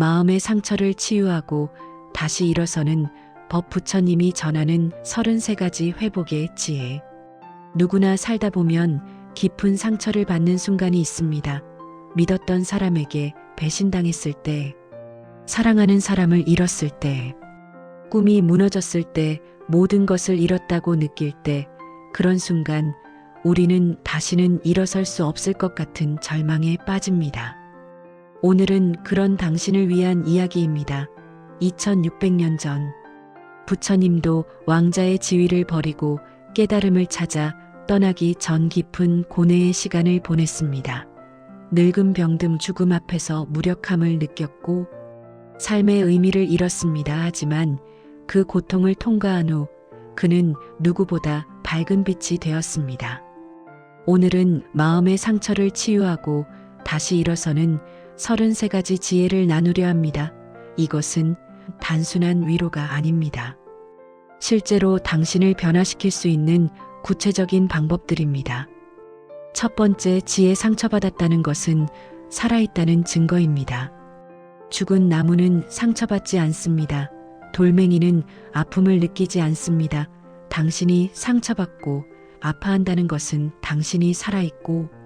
마음의 상처를 치유하고 다시 일어서는 법 부처님이 전하는 33가지 회복의 지혜. 누구나 살다 보면 깊은 상처를 받는 순간이 있습니다. 믿었던 사람에게 배신당했을 때, 사랑하는 사람을 잃었을 때, 꿈이 무너졌을 때, 모든 것을 잃었다고 느낄 때, 그런 순간 우리는 다시는 일어설 수 없을 것 같은 절망에 빠집니다. 오늘은 그런 당신을 위한 이야기입니다. 2600년 전, 부처님도 왕자의 지위를 버리고 깨달음을 찾아 떠나기 전 깊은 고뇌의 시간을 보냈습니다. 늙음 병듦 죽음 앞에서 무력함을 느꼈고 삶의 의미를 잃었습니다. 하지만 그 고통을 통과한 후 그는 누구보다 밝은 빛이 되었습니다. 오늘은 마음의 상처를 치유하고 다시 일어서는 33가지 지혜를 나누려 합니다. 이것은 단순한 위로가 아닙니다. 실제로 당신을 변화시킬 수 있는 구체적인 방법들입니다. 첫 번째, 지혜. 상처받았다는 것은 살아있다는 증거입니다. 죽은 나무는 상처받지 않습니다. 돌멩이는 아픔을 느끼지 않습니다. 당신이 상처받고 아파한다는 것은 당신이 살아있고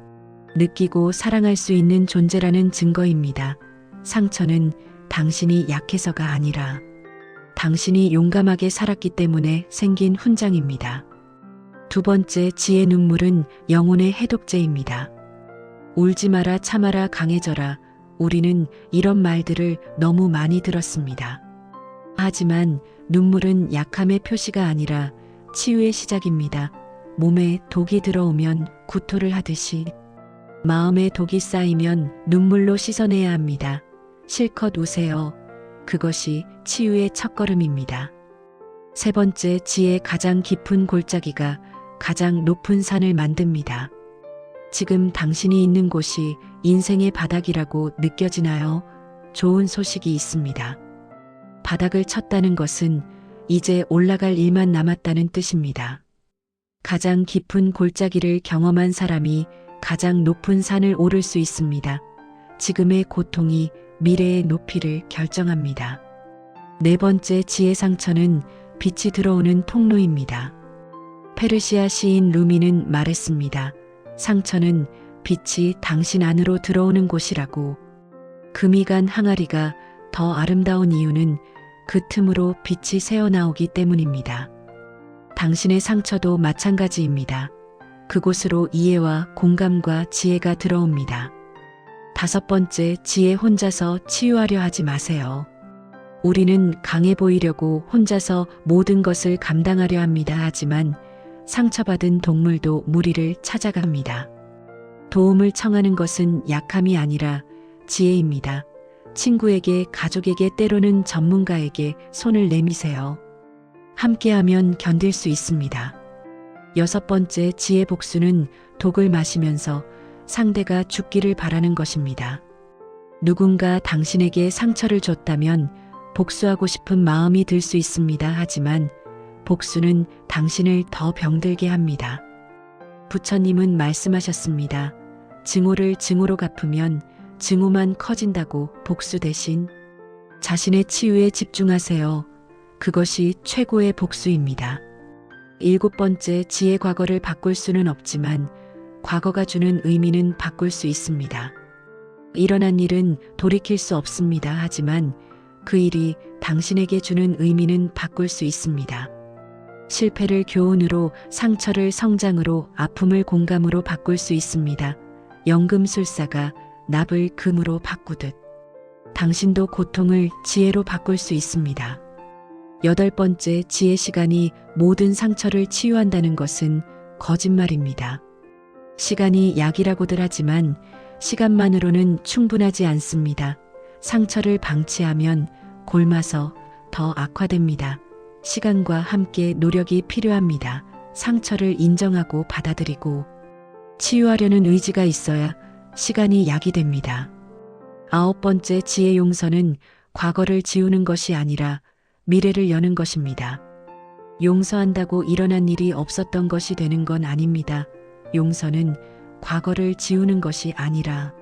느끼고 사랑할 수 있는 존재라는 증거입니다. 상처는 당신이 약해서가 아니라 당신이 용감하게 살았기 때문에 생긴 훈장입니다. 두 번째, 지혜. 눈물은 영혼의 해독제입니다. 울지 마라, 참아라, 강해져라. 우리는 이런 말들을 너무 많이 들었습니다. 하지만 눈물은 약함의 표시가 아니라 치유의 시작입니다. 몸에 독이 들어오면 구토를 하듯이 마음에 독이 쌓이면 눈물로 씻어내야 합니다. 실컷 우세요. 그것이 치유의 첫걸음입니다. 세 번째, 지혜. 가장 깊은 골짜기가 가장 높은 산을 만듭니다. 지금 당신이 있는 곳이 인생의 바닥이라고 느껴지나요? 좋은 소식이 있습니다. 바닥을 쳤다는 것은 이제 올라갈 일만 남았다는 뜻입니다. 가장 깊은 골짜기를 경험한 사람이 가장 높은 산을 오를 수 있습니다. 지금의 고통이 미래의 높이를 결정합니다. 네 번째, 지혜. 상처는 빛이 들어오는 통로입니다. 페르시아 시인 루미는 말했습니다. 상처는 빛이 당신 안으로 들어오는 곳이라고. 금이 간 항아리가 더 아름다운 이유는 그 틈으로 빛이 새어나오기 때문입니다. 당신의 상처도 마찬가지입니다. 그곳으로 이해와 공감과 지혜가 들어옵니다. 다섯 번째, 지혜. 혼자서 치유하려 하지 마세요. 우리는 강해 보이려고 혼자서 모든 것을 감당하려 합니다. 하지만 상처받은 동물도 무리를 찾아갑니다. 도움을 청하는 것은 약함이 아니라 지혜입니다. 친구에게, 가족에게, 때로는 전문가에게 손을 내미세요. 함께하면 견딜 수 있습니다. 여섯 번째, 지혜. 복수는 독을 마시면서 상대가 죽기를 바라는 것입니다. 누군가 당신에게 상처를 줬다면 복수하고 싶은 마음이 들 수 있습니다. 하지만 복수는 당신을 더 병들게 합니다. 부처님은 말씀하셨습니다. 증오를 증오로 갚으면 증오만 커진다고. 복수 대신 자신의 치유에 집중하세요. 그것이 최고의 복수입니다. 일곱 번째, 지혜. 과거를 바꿀 수는 없지만 과거가 주는 의미는 바꿀 수 있습니다. 일어난 일은 돌이킬 수 없습니다. 하지만 그 일이 당신에게 주는 의미는 바꿀 수 있습니다. 실패를 교훈으로, 상처를 성장으로, 아픔을 공감으로 바꿀 수 있습니다. 연금술사가 납을 금으로 바꾸듯 당신도 고통을 지혜로 바꿀 수 있습니다. 여덟 번째, 지혜. 시간이 모든 상처를 치유한다는 것은 거짓말입니다. 시간이 약이라고들 하지만 시간만으로는 충분하지 않습니다. 상처를 방치하면 곪아서 더 악화됩니다. 시간과 함께 노력이 필요합니다. 상처를 인정하고 받아들이고 치유하려는 의지가 있어야 시간이 약이 됩니다. 아홉 번째, 지혜. 용서는 과거를 지우는 것이 아니라 미래를 여는 것입니다. 용서한다고 일어난 일이 없었던 것이 되는 건 아닙니다. 용서는 과거를 지우는 것이 아니라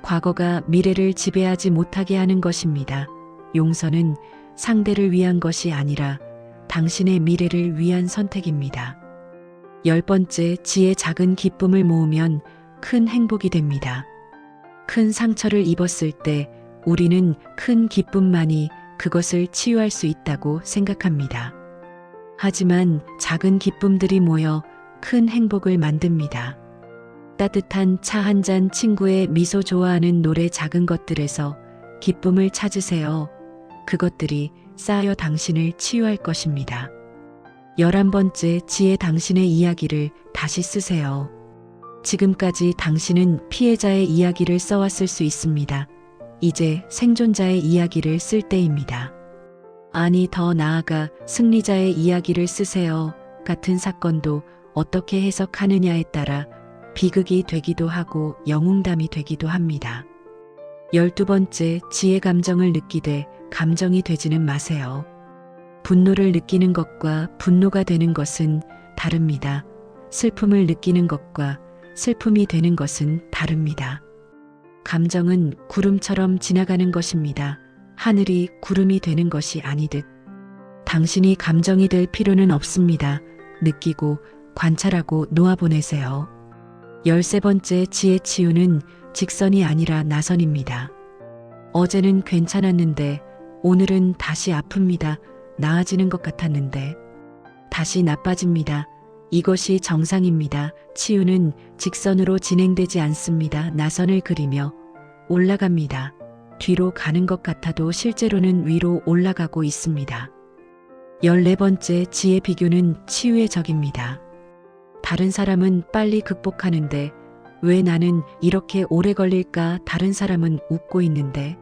과거가 미래를 지배하지 못하게 하는 것입니다. 용서는 상대를 위한 것이 아니라 당신의 미래를 위한 선택입니다. 10번째, 지혜. 작은 기쁨을 모으면 큰 행복이 됩니다. 큰 상처를 입었을 때 우리는 큰 기쁨만이 그것을 치유할 수 있다고 생각합니다. 하지만 작은 기쁨들이 모여 큰 행복을 만듭니다. 따뜻한 차 한 잔, 친구의 미소, 좋아하는 노래, 작은 것들에서 기쁨을 찾으세요. 그것들이 쌓여 당신을 치유할 것입니다. 11번째, 지혜. 당신의 이야기를 다시 쓰세요. 지금까지 당신은 피해자의 이야기를 써왔을 수 있습니다. 이제 생존자의 이야기를 쓸 때입니다. 아니, 더 나아가 승리자의 이야기를 쓰세요. 같은 사건도 어떻게 해석하느냐에 따라 비극이 되기도 하고 영웅담이 되기도 합니다. 12번째, 지혜. 감정을 느끼되 감정이 되지는 마세요. 분노를 느끼는 것과 분노가 되는 것은 다릅니다. 슬픔을 느끼는 것과 슬픔이 되는 것은 다릅니다. 감정은 구름처럼 지나가는 것입니다. 하늘이 구름이 되는 것이 아니듯. 당신이 감정이 될 필요는 없습니다. 느끼고 관찰하고 놓아보내세요. 13번째, 지혜. 치유는 직선이 아니라 나선입니다. 어제는 괜찮았는데 오늘은 다시 아픕니다. 나아지는 것 같았는데 다시 나빠집니다. 이것이 정상입니다. 치유는 직선으로 진행되지 않습니다. 나선을 그리며 올라갑니다. 뒤로 가는 것 같아도 실제로는 위로 올라가고 있습니다. 14번째, 지혜. 비교는 치유의 적입니다. 다른 사람은 빨리 극복하는데 왜 나는 이렇게 오래 걸릴까? 다른 사람은 웃고 있는데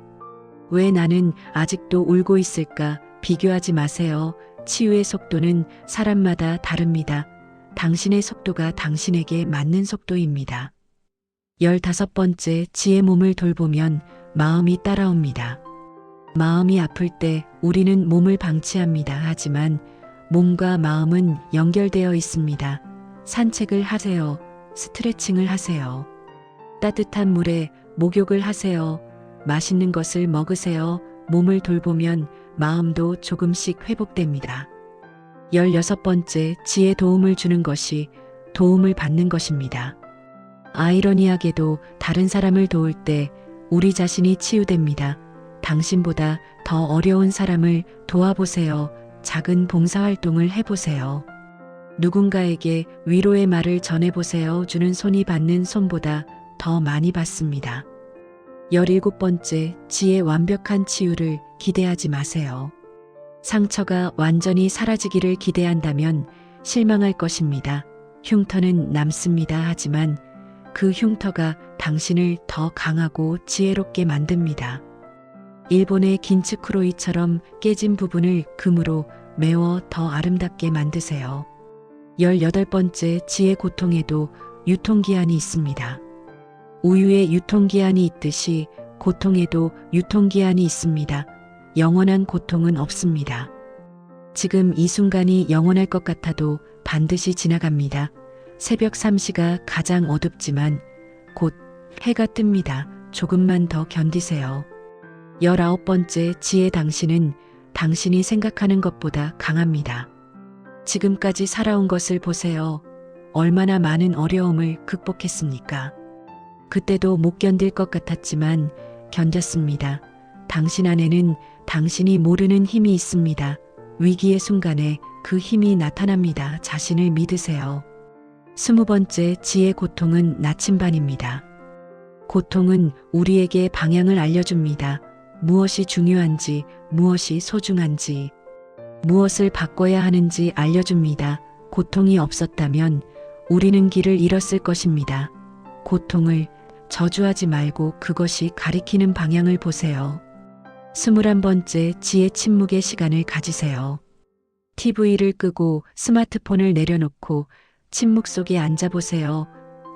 왜 나는 아직도 울고 있을까? 비교하지 마세요. 치유의 속도는 사람마다 다릅니다. 당신의 속도가 당신에게 맞는 속도입니다. 15번째, 지혜. 몸을 돌보면 마음이 따라옵니다. 마음이 아플 때 우리는 몸을 방치합니다. 하지만 몸과 마음은 연결되어 있습니다. 산책을 하세요. 스트레칭을 하세요. 따뜻한 물에 목욕을 하세요. 맛있는 것을 먹으세요. 몸을 돌보면 마음도 조금씩 회복됩니다. 16번째, 지혜. 도움을 주는 것이 도움을 받는 것입니다. 아이러니하게도 다른 사람을 도울 때 우리 자신이 치유됩니다. 당신보다 더 어려운 사람을 도와보세요. 작은 봉사활동을 해보세요. 누군가에게 위로의 말을 전해보세요. 주는 손이 받는 손보다 더 많이 받습니다. 17번째, 지혜. 완벽한 치유를 기대하지 마세요. 상처가 완전히 사라지기를 기대한다면 실망할 것입니다. 흉터는 남습니다. 하지만 그 흉터가 당신을 더 강하고 지혜롭게 만듭니다. 일본의 긴츠쿠로이처럼 깨진 부분을 금으로 메워 더 아름답게 만드세요. 18번째, 지혜. 고통에도 유통기한이 있습니다. 우유에 유통기한이 있듯이 고통에도 유통기한이 있습니다. 영원한 고통은 없습니다. 지금 이 순간이 영원할 것 같아도 반드시 지나갑니다. 새벽 3시가 가장 어둡지만 곧 해가 뜹니다. 조금만 더 견디세요. 19번째, 지혜. 당신은 당신이 생각하는 것보다 강합니다. 지금까지 살아온 것을 보세요. 얼마나 많은 어려움을 극복했습니까? 그때도 못 견딜 것 같았지만 견뎠습니다. 당신 안에는 당신이 모르는 힘이 있습니다. 위기의 순간에 그 힘이 나타납니다. 자신을 믿으세요. 20번째, 지혜. 고통은 나침반입니다. 고통은 우리에게 방향을 알려줍니다. 무엇이 중요한지, 무엇이 소중한지, 무엇을 바꿔야 하는지 알려줍니다. 고통이 없었다면 우리는 길을 잃었을 것입니다. 고통을 저주하지 말고 그것이 가리키는 방향을 보세요. 21번째, 지혜. 침묵의 시간을 가지세요. TV를 끄고 스마트폰을 내려놓고 침묵 속에 앉아보세요.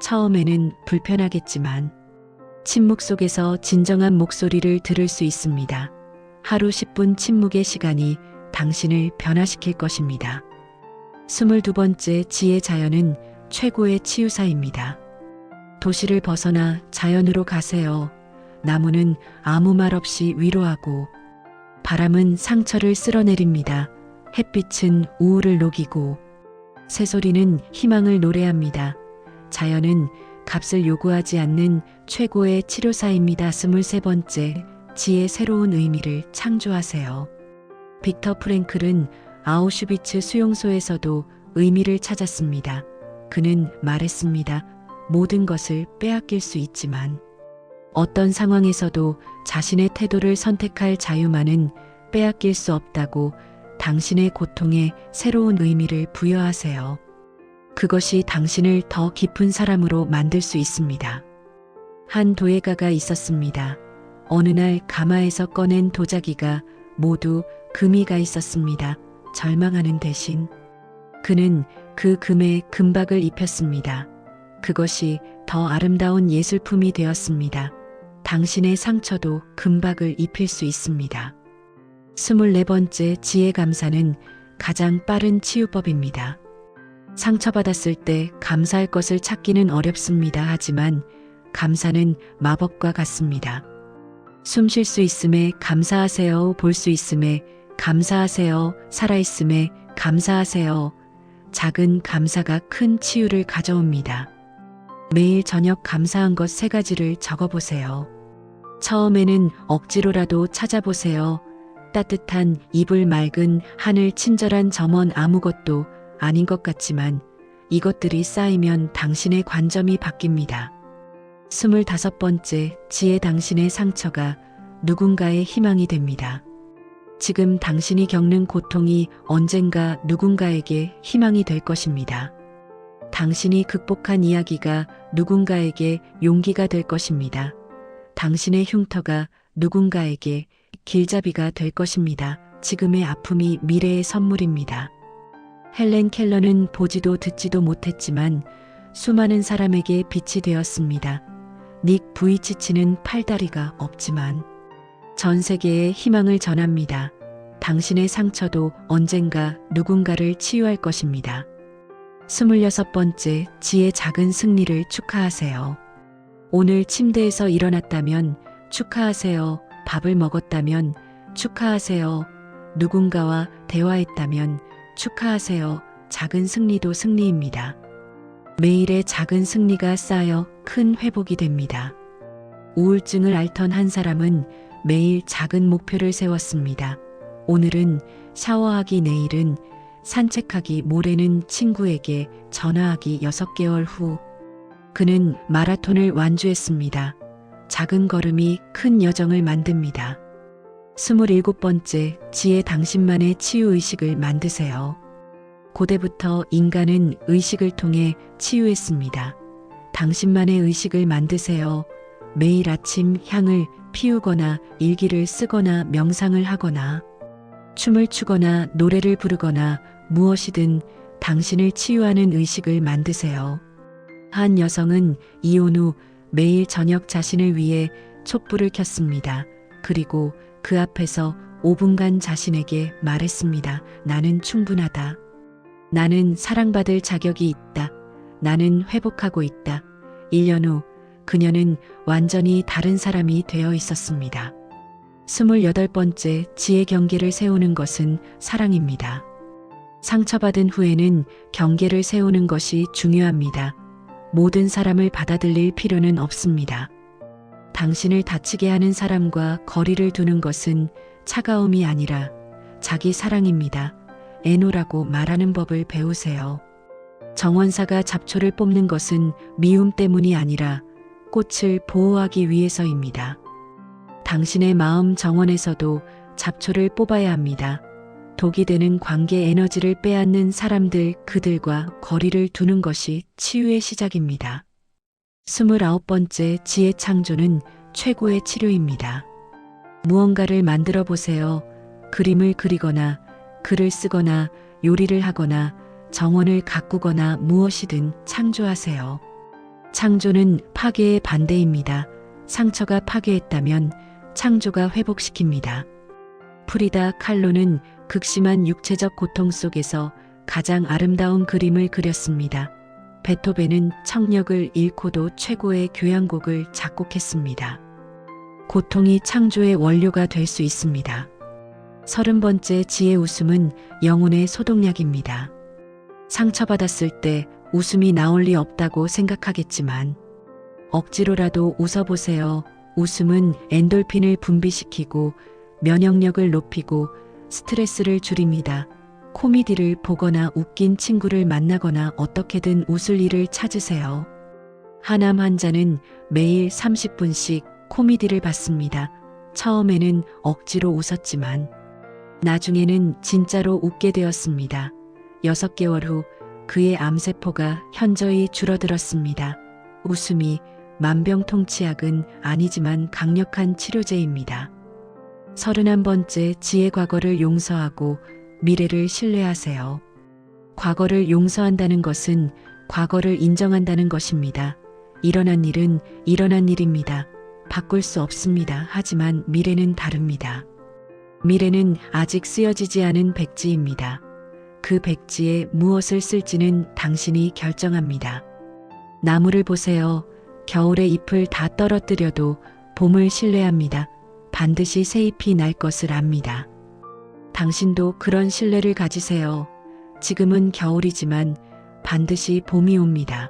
처음에는 불편하겠지만 침묵 속에서 진정한 목소리를 들을 수 있습니다. 하루 10분 침묵의 시간이 당신을 변화시킬 것입니다. 22번째, 지혜. 자연은 최고의 치유사입니다. 도시를 벗어나 자연으로 가세요. 나무는 아무 말 없이 위로하고 바람은 상처를 쓸어내립니다. 햇빛은 우울을 녹이고 새소리는 희망을 노래합니다. 자연은 값을 요구하지 않는 최고의 치료사입니다. 23번째, 지혜의 새로운 의미를 창조하세요. 빅터 프랭클은 아우슈비츠 수용소에서도 의미를 찾았습니다. 그는 말했습니다. 모든 것을 빼앗길 수 있지만 어떤 상황에서도 자신의 태도를 선택할 자유만은 빼앗길 수 없다고. 당신의 고통에 새로운 의미를 부여하세요. 그것이 당신을 더 깊은 사람으로 만들 수 있습니다. 한 도예가가 있었습니다. 어느 날 가마에서 꺼낸 도자기가 모두 금이 가 있었습니다. 절망하는 대신 그는 그 금에 금박을 입혔습니다. 그것이 더 아름다운 예술품이 되었습니다. 당신의 상처도 금박을 입힐 수 있습니다. 24번째, 지혜 감사는 가장 빠른 치유법입니다. 상처받았을 때 감사할 것을 찾기는 어렵습니다. 하지만 감사는 마법과 같습니다. 숨 쉴 수 있음에 감사하세요. 볼 수 있음에 감사하세요. 살아있음에 감사하세요. 작은 감사가 큰 치유를 가져옵니다. 매일 저녁 감사한 것 3가지를 적어보세요. 처음에는 억지로라도 찾아보세요. 따뜻한 이불, 맑은 하늘, 친절한 점원, 아무것도 아닌 것 같지만 이것들이 쌓이면 당신의 관점이 바뀝니다. 25번째, 지혜 당신의 상처가 누군가의 희망이 됩니다. 지금 당신이 겪는 고통이 언젠가 누군가에게 희망이 될 것입니다. 당신이 극복한 이야기가 누군가에게 용기가 될 것입니다. 당신의 흉터가 누군가에게 길잡이가 될 것입니다. 지금의 아픔이 미래의 선물입니다. 헬렌 켈러는 보지도 듣지도 못했지만 수많은 사람에게 빛이 되었습니다. 닉 부이치치는 팔다리가 없지만 전 세계에 희망을 전합니다. 당신의 상처도 언젠가 누군가를 치유할 것입니다. 26번째, 지혜 작은 승리를 축하하세요. 오늘 침대에서 일어났다면 축하하세요. 밥을 먹었다면 축하하세요. 누군가와 대화했다면 축하하세요. 작은 승리도 승리입니다. 매일의 작은 승리가 쌓여 큰 회복이 됩니다. 우울증을 앓던 한 사람은 매일 작은 목표를 세웠습니다. 오늘은 샤워하기, 내일은 산책하기, 모레는 친구에게 전화하기. 6개월 후 그는 마라톤을 완주했습니다. 작은 걸음이 큰 여정을 만듭니다. 27번째, 지혜 당신만의 치유의식을 만드세요. 고대부터 인간은 의식을 통해 치유했습니다. 당신만의 의식을 만드세요. 매일 아침 향을 피우거나 일기를 쓰거나 명상을 하거나 춤을 추거나 노래를 부르거나 무엇이든 당신을 치유하는 의식을 만드세요. 한 여성은 이혼 후 매일 저녁 자신을 위해 촛불을 켰습니다. 그리고 그 앞에서 5분간 자신에게 말했습니다. 나는 충분하다. 나는 사랑받을 자격이 있다. 나는 회복하고 있다. 1년 후 그녀는 완전히 다른 사람이 되어 있었습니다. 28번째, 지혜 경계를 세우는 것은 사랑입니다. 상처받은 후에는 경계를 세우는 것이 중요합니다. 모든 사람을 받아들일 필요는 없습니다. 당신을 다치게 하는 사람과 거리를 두는 것은 차가움이 아니라 자기 사랑입니다. 애노라고 말하는 법을 배우세요. 정원사가 잡초를 뽑는 것은 미움 때문이 아니라 꽃을 보호하기 위해서입니다. 당신의 마음 정원에서도 잡초를 뽑아야 합니다. 독이 되는 관계, 에너지를 빼앗는 사람들, 그들과 거리를 두는 것이 치유의 시작입니다. 29번째, 지혜 창조는 최고의 치료입니다. 무언가를 만들어 보세요. 그림을 그리거나 글을 쓰거나 요리를 하거나 정원을 가꾸거나 무엇이든 창조하세요. 창조는 파괴의 반대입니다. 상처가 파괴했다면 창조가 회복시킵니다. 프리다 칼로는 극심한 육체적 고통 속에서 가장 아름다운 그림을 그렸습니다. 베토벤은 청력을 잃고도 최고의 교향곡을 작곡했습니다. 고통이 창조의 원료가 될 수 있습니다. 30번째 지혜 웃음은 영혼의 소독약입니다. 상처받았을 때 웃음이 나올 리 없다고 생각하겠지만 억지로라도 웃어보세요. 웃음은 엔돌핀을 분비시키고 면역력을 높이고 스트레스를 줄입니다. 코미디를 보거나 웃긴 친구를 만나거나 어떻게든 웃을 일을 찾으세요. 하남 환자는 매일 30분씩 코미디를 봤습니다. 처음에는 억지로 웃었지만 나중에는 진짜로 웃게 되었습니다. 6개월 후 그의 암세포가 현저히 줄어들었습니다. 웃음이 만병통치약은 아니지만 강력한 치료제입니다. 31번째 지혜 과거를 용서하고 미래를 신뢰하세요. 과거를 용서한다는 것은 과거를 인정한다는 것입니다. 일어난 일은 일어난 일입니다. 바꿀 수 없습니다. 하지만 미래는 다릅니다. 미래는 아직 쓰여지지 않은 백지입니다. 그 백지에 무엇을 쓸지는 당신이 결정합니다. 나무를 보세요. 겨울에 잎을 다 떨어뜨려도 봄을 신뢰합니다. 반드시 새 잎이 날 것을 압니다. 당신도 그런 신뢰를 가지세요. 지금은 겨울이지만 반드시 봄이 옵니다.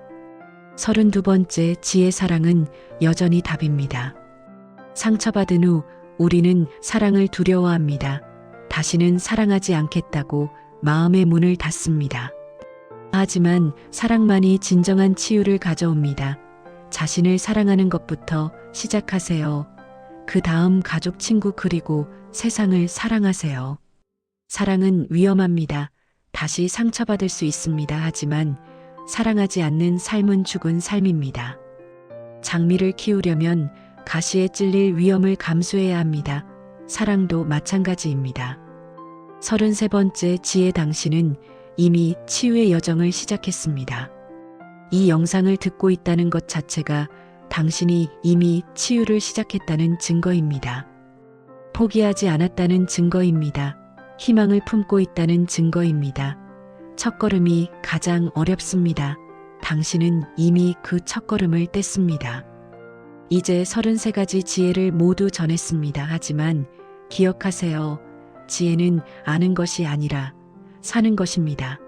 32번째 지혜 사랑은 여전히 답입니다. 상처받은 후 우리는 사랑을 두려워합니다. 다시는 사랑하지 않겠다고 마음의 문을 닫습니다. 하지만 사랑만이 진정한 치유를 가져옵니다. 자신을 사랑하는 것부터 시작하세요. 그 다음 가족, 친구, 그리고 세상을 사랑하세요. 사랑은 위험합니다. 다시 상처받을 수 있습니다. 하지만 사랑하지 않는 삶은 죽은 삶입니다. 장미를 키우려면 가시에 찔릴 위험을 감수해야 합니다. 사랑도 마찬가지입니다. 33번째 지혜 당신은 이미 치유의 여정을 시작했습니다. 이 영상을 듣고 있다는 것 자체가 당신이 이미 치유를 시작했다는 증거입니다. 포기하지 않았다는 증거입니다. 희망을 품고 있다는 증거입니다. 첫걸음이 가장 어렵습니다. 당신은 이미 그 첫걸음을 뗐습니다. 이제 33가지 지혜를 모두 전했습니다. 하지만 기억하세요. 지혜는 아는 것이 아니라 사는 것입니다.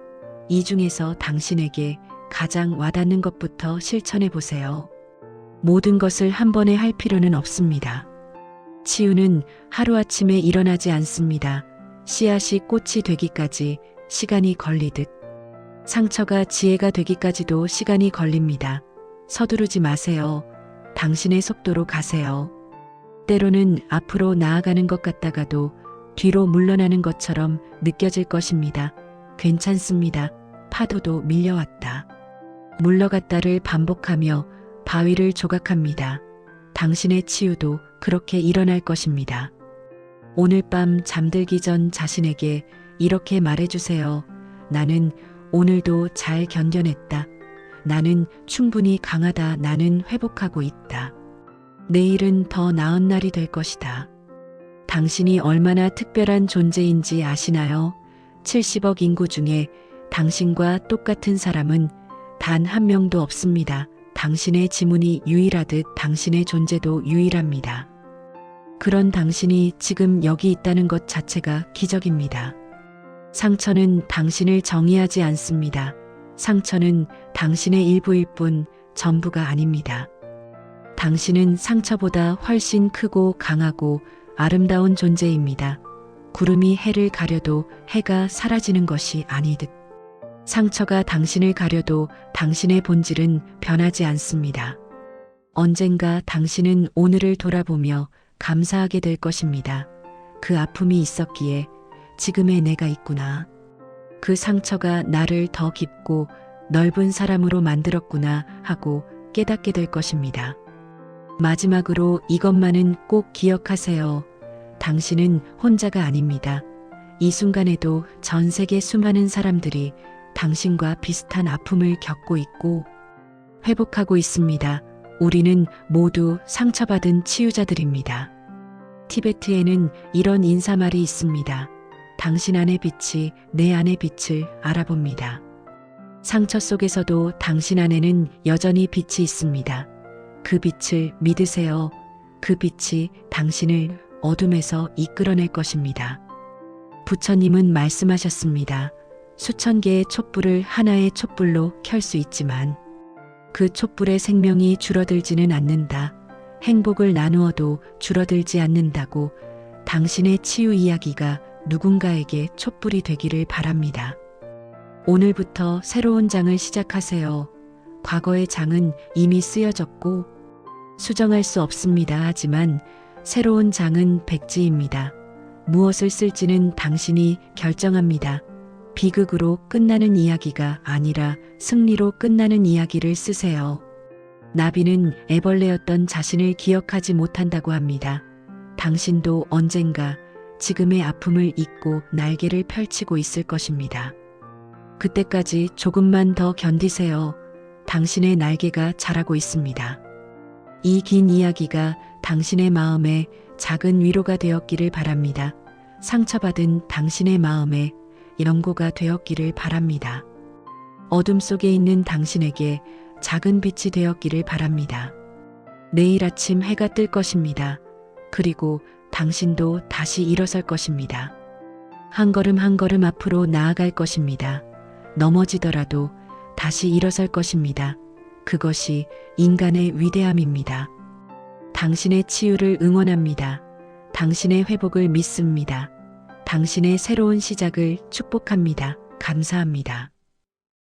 이 중에서 당신에게 가장 와닿는 것부터 실천해 보세요. 모든 것을 한 번에 할 필요는 없습니다. 치유는 하루아침에 일어나지 않습니다. 씨앗이 꽃이 되기까지 시간이 걸리듯 상처가 지혜가 되기까지도 시간이 걸립니다. 서두르지 마세요. 당신의 속도로 가세요. 때로는 앞으로 나아가는 것 같다가도 뒤로 물러나는 것처럼 느껴질 것입니다. 괜찮습니다. 파도도 밀려왔다. 물러갔다를 반복하며 바위를 조각합니다. 당신의 치유도 그렇게 일어날 것입니다. 오늘 밤 잠들기 전 자신에게 이렇게 말해주세요. 나는 오늘도 잘 견뎌냈다. 나는 충분히 강하다. 나는 회복하고 있다. 내일은 더 나은 날이 될 것이다. 당신이 얼마나 특별한 존재인지 아시나요? 70억 인구 중에 당신과 똑같은 사람은 단 한 명도 없습니다. 당신의 지문이 유일하듯 당신의 존재도 유일합니다. 그런 당신이 지금 여기 있다는 것 자체가 기적입니다. 상처는 당신을 정의하지 않습니다. 상처는 당신의 일부일 뿐 전부가 아닙니다. 당신은 상처보다 훨씬 크고 강하고 아름다운 존재입니다. 구름이 해를 가려도 해가 사라지는 것이 아니듯 상처가 당신을 가려도 당신의 본질은 변하지 않습니다. 언젠가 당신은 오늘을 돌아보며 감사하게 될 것입니다. 그 아픔이 있었기에 지금의 내가 있구나. 그 상처가 나를 더 깊고 넓은 사람으로 만들었구나 하고 깨닫게 될 것입니다. 마지막으로 이것만은 꼭 기억하세요. 당신은 혼자가 아닙니다. 이 순간에도 전 세계 수많은 사람들이 당신과 비슷한 아픔을 겪고 있고 회복하고 있습니다. 우리는 모두 상처받은 치유자들입니다. 티베트에는 이런 인사말이 있습니다. 당신 안의 빛이 내 안의 빛을 알아봅니다. 상처 속에서도 당신 안에는 여전히 빛이 있습니다. 그 빛을 믿으세요. 그 빛이 당신을 어둠에서 이끌어낼 것입니다. 부처님은 말씀하셨습니다. 수천 개의 촛불을 하나의 촛불로 켤 수 있지만 그 촛불의 생명이 줄어들지는 않는다. 행복을 나누어도 줄어들지 않는다고. 당신의 치유 이야기가 누군가에게 촛불이 되기를 바랍니다. 오늘부터 새로운 장을 시작하세요. 과거의 장은 이미 쓰여졌고 수정할 수 없습니다. 하지만 새로운 장은 백지입니다. 무엇을 쓸지는 당신이 결정합니다. 비극으로 끝나는 이야기가 아니라 승리로 끝나는 이야기를 쓰세요. 나비는 애벌레였던 자신을 기억하지 못한다고 합니다. 당신도 언젠가 지금의 아픔을 잊고 날개를 펼치고 있을 것입니다. 그때까지 조금만 더 견디세요. 당신의 날개가 자라고 있습니다. 이 긴 이야기가 당신의 마음에 작은 위로가 되었기를 바랍니다. 상처받은 당신의 마음에 연고가 되었기를 바랍니다. 어둠 속에 있는 당신에게 작은 빛이 되었기를 바랍니다. 내일 아침 해가 뜰 것입니다. 그리고 당신도 다시 일어설 것입니다. 한 걸음 한 걸음 앞으로 나아갈 것입니다. 넘어지더라도 다시 일어설 것입니다. 그것이 인간의 위대함입니다. 당신의 치유를 응원합니다. 당신의 회복을 믿습니다. 당신의 새로운 시작을 축복합니다. 감사합니다.